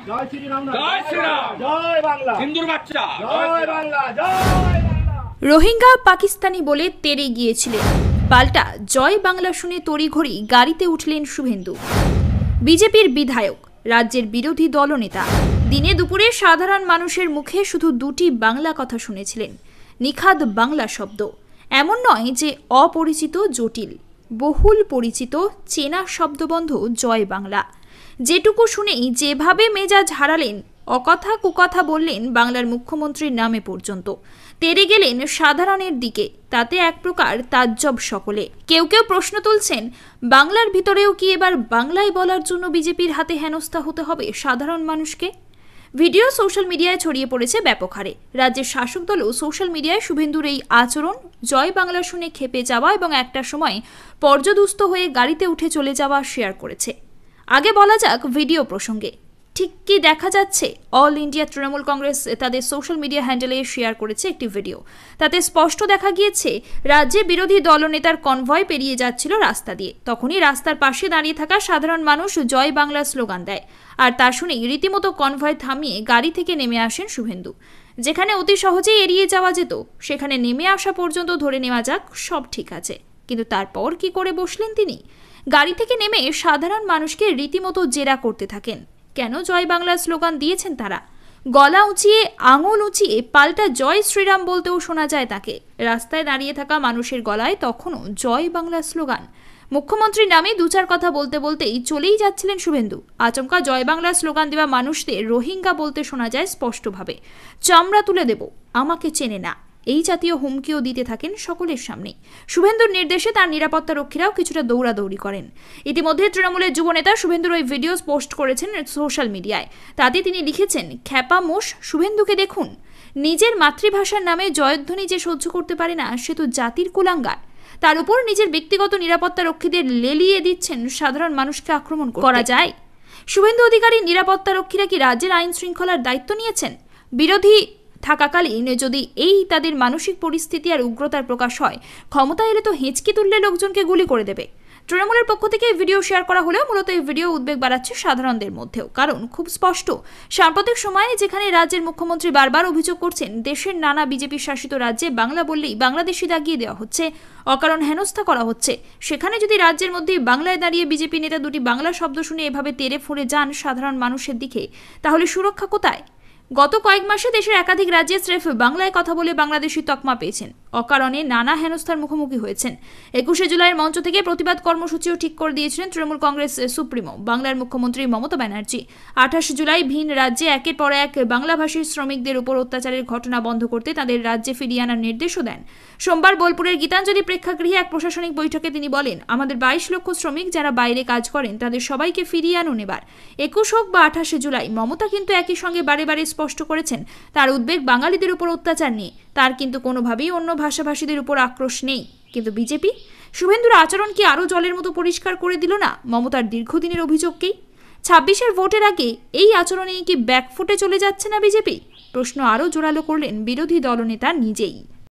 জয় শ্রীরাম, জয় শ্রীরাম, জয় বাংলা, হিন্দুর বাচ্চা, জয় বাংলা, জয় বাংলা। রোহিঙ্গা পাকিস্তানি বলে তেড়ে গিয়েছিলেন, পাল্টা জয় বাংলা শুনে তড়িঘড়ি গাড়িতে উঠলেন শুভেন্দু। বিজেপির বিধায়ক, রাজ্যের বিরোধী দলনেতা দিনে দুপুরে সাধারণ মানুষের মুখে শুধু দুটি বাংলা কথা শুনেছিলেন, নিখাদ বাংলা শব্দ। এমন নয় যে অপরিচিত, জটিল, বহুল পরিচিত চেনা শব্দবন্ধ জয় বাংলা। যেটুকু শুনেই যেভাবে মেজাজ হারালেন, অকথা কুকথা বললেন বাংলার মুখ্যমন্ত্রীর নামে পর্যন্ত, তেড়ে গেলেন সাধারণের দিকে। তাতে এক প্রকার তাজ্জব সকলে। কেউ কেউ প্রশ্ন তুলছেন, বাংলার ভিতরেও কি এবার বাংলায় বলার জন্য বিজেপির হাতে হেনস্থা হতে হবে সাধারণ মানুষকে? ভিডিও সোশ্যাল মিডিয়ায় ছড়িয়ে পড়েছে ব্যাপক হারে। রাজ্যের শাসক দলও সোশ্যাল মিডিয়ায় শুভেন্দুর এই আচরণ, জয় বাংলা শুনে খেপে যাওয়া এবং একটা সময় পর্যদুস্ত হয়ে গাড়িতে উঠে চলে যাওয়া শেয়ার করেছে। আগে বলা যাক ভিডিও প্রসঙ্গে। ঠিক কি দেখা যাচ্ছে? অল ইন্ডিয়া তৃণমূল কংগ্রেস তাদের সোশ্যাল মিডিয়া হ্যান্ডেলে শেয়ার করেছে একটি ভিডিও। তাতে স্পষ্ট দেখা গিয়েছে, রাজ্যে বিরোধী দলনেতার কনভয় পেরিয়ে যাচ্ছিল রাস্তা দিয়ে। তখনই রাস্তার পাশে দাঁড়িয়ে থাকা সাধারণ মানুষ জয় বাংলা স্লোগান দেয়, আর তা শুনেই রীতিমতো কনভয় থামিয়ে গাড়ি থেকে নেমে আসেন শুভেন্দু। যেখানে অতি সহজেই এড়িয়ে যাওয়া যেত, সেখানে নেমে আসা পর্যন্ত ধরে নেওয়া যাক সব ঠিক আছে, কিন্তু তারপর কি করে বসলেন তিনি? গাড়ি থেকে নেমে সাধারণ মানুষকে রীতিমতো জেরা করতে থাকেন। কেন জয় বাংলা স্লোগান দিয়েছেন তারা? গলা উঁচিয়ে, আঙুল উঁচিয়ে পাল্টা জয় শ্রীরাম বলতেও শোনা যায় তাকে। রাস্তায় দাঁড়িয়ে থাকা মানুষের গলায় তখনও জয় বাংলা স্লোগান। মুখ্যমন্ত্রীর নামে দু চার কথা বলতে বলতেই চলেই যাচ্ছিলেন শুভেন্দু। আচমকা জয় বাংলা স্লোগান দেওয়া মানুষদের রোহিঙ্গা বলতে শোনা যায় স্পষ্টভাবে। চামড়া তুলে দেব, আমাকে চেনে না, এই জাতীয় হুমকিও দিতে থাকেন সকলের সামনে। শুভেন্দুর নির্দেশে তার নিরাপত্তা রক্ষীরাও কিছুটা দৌড়াদৌড়ি করেন। ইতিমধ্যে তৃণমূলের যুবনেতা শুভেন্দুর ওই ভিডিও পোস্ট করেছেন সোশ্যাল মিডিয়ায়। তাতে তিনি লিখেছেন, খ্যাপা মোষ শুভেন্দুকে দেখুন, নিজের মাতৃভাষার নামে জয়ধ্বনি যে সহ্য করতে পারে না, সে তো জাতির কুলাঙ্গার। তার উপর নিজের ব্যক্তিগত নিরাপত্তা রক্ষীদের লেলিয়ে দিচ্ছেন সাধারণ মানুষকে আক্রমণ করা যায়। শুভেন্দু অধিকারীর নিরাপত্তা রক্ষীরা কি রাজ্যের আইন শৃঙ্খলার দায়িত্ব নিয়েছেন? বিরোধী থাকাকালীন যদি এই তাদের মানসিক পরিস্থিতি আর উগ্রতার প্রকাশ হয়, ক্ষমতা এলে তো হেঁচকি তুললে লোকজনকে গুলি করে দেবে। তৃণমূলের পক্ষ থেকে ভিডিও শেয়ার করা হলেও মূলত এই ভিডিও উদ্বেগ বাড়াচ্ছে সাধারণদের মধ্যেও। কারণ খুব স্পষ্ট, সাম্প্রতিক সময়ে যেখানে রাজ্যের মুখ্যমন্ত্রী বারবার অভিযোগ করছেন দেশের নানা বিজেপি শাসিত রাজ্যে বাংলা বললেই বাংলাদেশি দাগিয়ে দেওয়া হচ্ছে, অকারণ হেনস্থা করা হচ্ছে, সেখানে যদি রাজ্যের মধ্যেই বাংলায় দাঁড়িয়ে বিজেপি নেতা দুটি বাংলা শব্দ শুনে এভাবে তেড়ে ফুঁড়ে যান সাধারণ মানুষের দিকে, তাহলে সুরক্ষা কোথায়? গত কয়েক মাসে দেশের একাধিক রাজ্যে স্রেফ বাংলায় কথা বলে বাংলাদেশি তকমা পেয়েছেন, অকারণে নানা হেনস্থার মুখোমুখি হয়েছেন। 21শে জুলাইয়ের মঞ্চ থেকে প্রতিবাদ কর্মসূচিও ঠিক করে দিয়েছিলেন তৃণমূল কংগ্রেস সুপ্রিমো বাংলার মুখ্যমন্ত্রী মমতা ব্যানার্জি। 28 জুলাই ভিন রাজ্যে একের পর এক বাংলাভাষী শ্রমিকদের উপর অত্যাচারের ঘটনা বন্ধ করতে তাদের রাজ্যে ফিরিয়ে আনার নির্দেশও দেন। সোমবার বোলপুরের গীতাঞ্জলি প্রেক্ষাগৃহে এক প্রশাসনিক বৈঠকে তিনি বলেন, আমাদের 22 লক্ষ শ্রমিক যারা বাইরে কাজ করেন, তাদের সবাইকে ফিরিয়ে আনুন এবার। 21 হোক বা 28শে জুলাই, মমতা কিন্তু একই সঙ্গে বারে বারে স্পষ্ট করেছেন তার উদ্বেগ বাঙালিদের উপর অত্যাচার নিয়ে। তার কিন্তু কোনোভাবেই অন্য ভাষাভাষীদের উপর আক্রোশ নেই। কিন্তু বিজেপি, শুভেন্দুর আচরণ কি আরও জলের মতো পরিষ্কার করে দিল না মমতার দীর্ঘদিনের অভিযোগকেই? 26-এর ভোটের আগে এই আচরণেই কি ব্যাকফুটে চলে যাচ্ছে না বিজেপি? প্রশ্ন আরও জোরালো করলেন বিরোধী দলনেতা নিজেই।